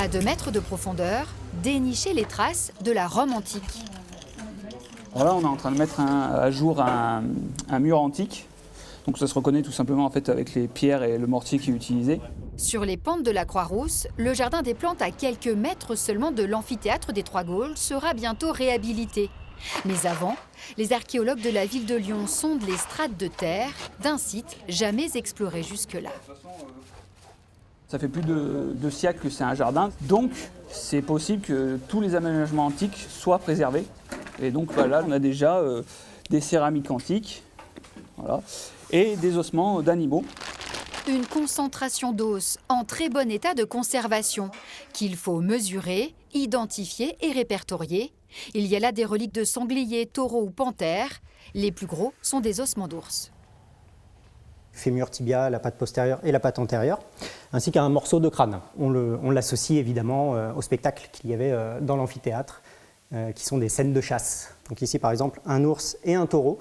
À 2 mètres de profondeur, dénichez les traces de la Rome antique. Alors là, on est en train de mettre à jour un mur antique. Donc ça se reconnaît tout simplement en fait, avec les pierres et le mortier qui est utilisé. Sur les pentes de la Croix-Rousse, le jardin des plantes à quelques mètres seulement de l'amphithéâtre des Trois Gaules sera bientôt réhabilité. Mais avant, les archéologues de la ville de Lyon sondent les strates de terre d'un site jamais exploré jusque-là. Ça fait plus de 2 siècles que c'est un jardin, donc c'est possible que tous les aménagements antiques soient préservés. Et donc là, on a déjà des céramiques antiques, voilà, et des ossements d'animaux. Une concentration d'os en très bon état de conservation qu'il faut mesurer, identifier et répertorier. Il y a là des reliques de sangliers, taureaux ou panthères. Les plus gros sont des ossements d'ours. Fémur, tibia, la patte postérieure et la patte antérieure, ainsi qu'un morceau de crâne. On l'associe évidemment au spectacle qu'il y avait dans l'amphithéâtre, qui sont des scènes de chasse. Donc ici par exemple un ours et un taureau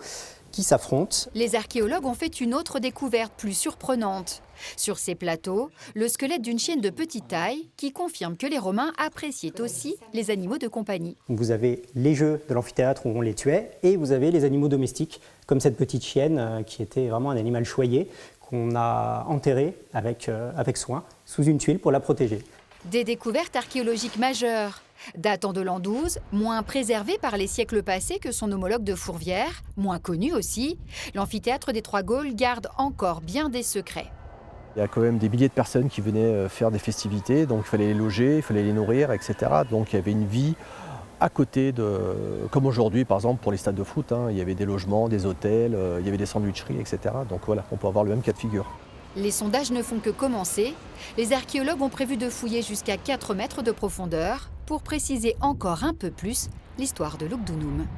qui s'affrontent. Les archéologues ont fait une autre découverte plus surprenante. Sur ces plateaux, le squelette d'une chienne de petite taille qui confirme que les Romains appréciaient aussi les animaux de compagnie. Vous avez les jeux de l'amphithéâtre où on les tuait et vous avez les animaux domestiques, comme cette petite chienne qui était vraiment un animal choyé qu'on a enterré avec soin sous une tuile pour la protéger. Des découvertes archéologiques majeures, datant de l'an 12, moins préservées par les siècles passés que son homologue de Fourvière, moins connu aussi, l'amphithéâtre des Trois Gaules garde encore bien des secrets. Il y a quand même des milliers de personnes qui venaient faire des festivités, donc il fallait les loger, il fallait les nourrir, etc. Donc il y avait une vie à côté comme aujourd'hui par exemple pour les stades de foot, il y avait des logements, des hôtels, il y avait des sandwicheries, etc. Donc voilà, on peut avoir le même cas de figure. Les sondages ne font que commencer. Les archéologues ont prévu de fouiller jusqu'à 4 mètres de profondeur pour préciser encore un peu plus l'histoire de Lugdunum.